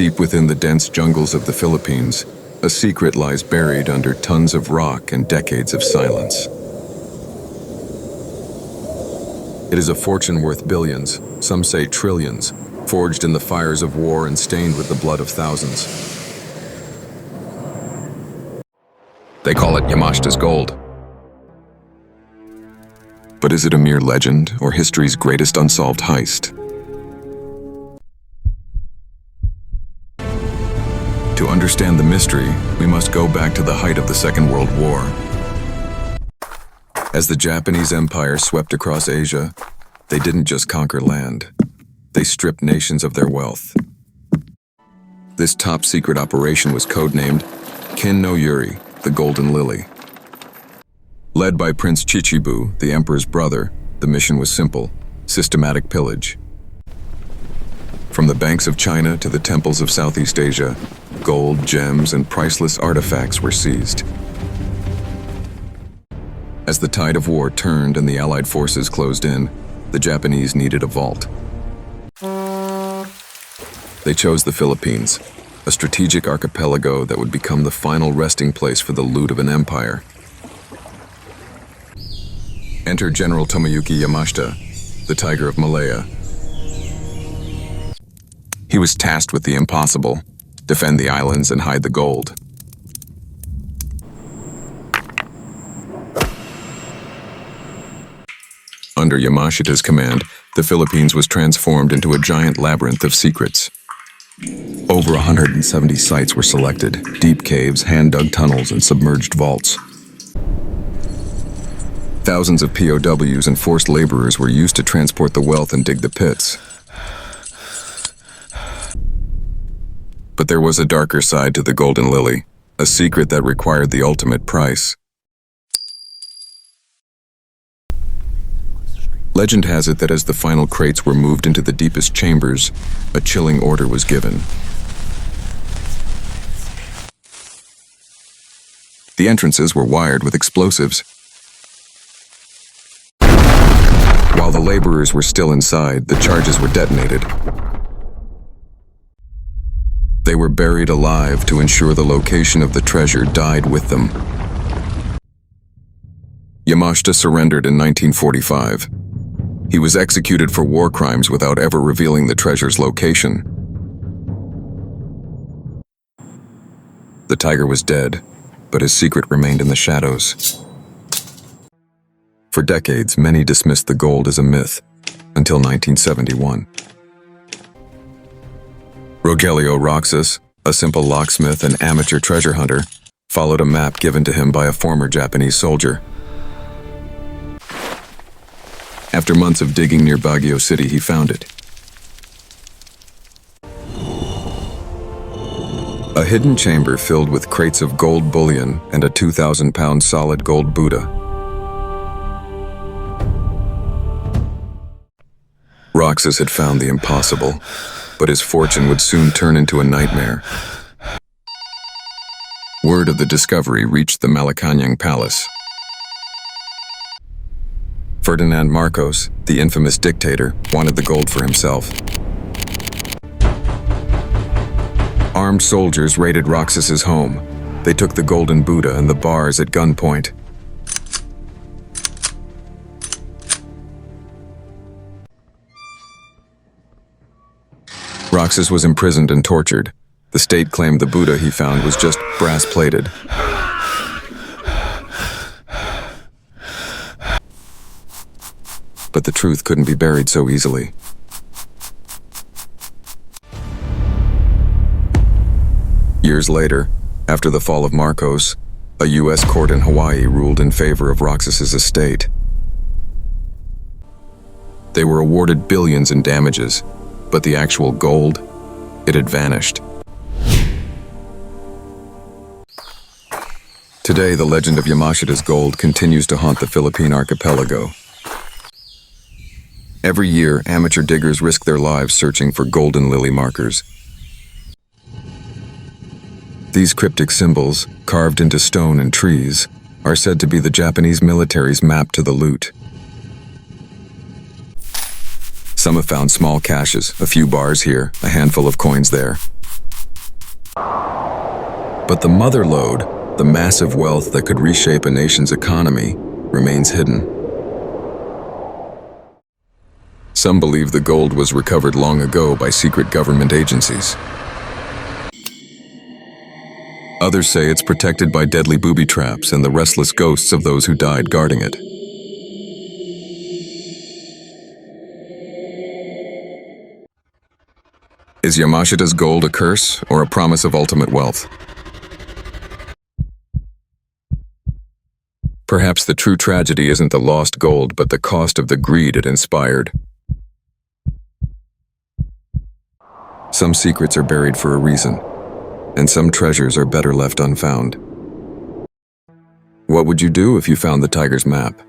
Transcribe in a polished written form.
Deep within the dense jungles of the Philippines, a secret lies buried under tons of rock and decades of silence. It is a fortune worth billions, some say trillions, forged in the fires of war and stained with the blood of thousands. They call it Yamashita's gold. But is it a mere legend or history's greatest unsolved heist? To understand the mystery, we must go back to the height of the Second World War. As the Japanese Empire swept across Asia, they didn't just conquer land. They stripped nations of their wealth. This top-secret operation was codenamed Kin no Yuri, the Golden Lily. Led by Prince Chichibu, the emperor's brother, the mission was simple: systematic pillage. From the banks of China to the temples of Southeast Asia, gold, gems, and priceless artifacts were seized. As the tide of war turned and the Allied forces closed in, the Japanese needed a vault. They chose the Philippines, a strategic archipelago that would become the final resting place for the loot of an empire. Enter General Tomoyuki Yamashita, the Tiger of Malaya. He was tasked with the impossible: defend the islands and hide the gold. Under Yamashita's command, the Philippines was transformed into a giant labyrinth of secrets. Over 170 sites were selected: deep caves, hand-dug tunnels, and submerged vaults. Thousands of POWs and forced laborers were used to transport the wealth and dig the pits. But there was a darker side to the Golden Lily, a secret that required the ultimate price. Legend has it that as the final crates were moved into the deepest chambers, a chilling order was given. The entrances were wired with explosives. While the laborers were still inside, the charges were detonated. They were buried alive to ensure the location of the treasure died with them. Yamashita surrendered in 1945. He was executed for war crimes without ever revealing the treasure's location. The tiger was dead, but his secret remained in the shadows. For decades, many dismissed the gold as a myth, until 1971. Rogelio Roxas, a simple locksmith and amateur treasure hunter, followed a map given to him by a former Japanese soldier. After months of digging near Baguio City, he found it. A hidden chamber filled with crates of gold bullion and a 2,000-pound solid gold Buddha. Roxas had found the impossible, but his fortune would soon turn into a nightmare. Word of the discovery reached the Malacañang Palace. Ferdinand Marcos, the infamous dictator, wanted the gold for himself. Armed soldiers raided Roxas's home. They took the golden Buddha and the bars at gunpoint. Roxas was imprisoned and tortured. The state claimed the Buddha he found was just brass-plated. But the truth couldn't be buried so easily. Years later, after the fall of Marcos, a U.S. court in Hawaii ruled in favor of Roxas's estate. They were awarded billions in damages, but the actual gold, it had vanished. Today, the legend of Yamashita's gold continues to haunt the Philippine archipelago. Every year, amateur diggers risk their lives searching for golden lily markers. These cryptic symbols, carved into stone and trees, are said to be the Japanese military's map to the loot. Some have found small caches, a few bars here, a handful of coins there. But the mother lode, the massive wealth that could reshape a nation's economy, remains hidden. Some believe the gold was recovered long ago by secret government agencies. Others say it's protected by deadly booby traps and the restless ghosts of those who died guarding it. Is Yamashita's gold a curse or a promise of ultimate wealth? Perhaps the true tragedy isn't the lost gold, but the cost of the greed it inspired. Some secrets are buried for a reason, and some treasures are better left unfound. What would you do if you found the tiger's map?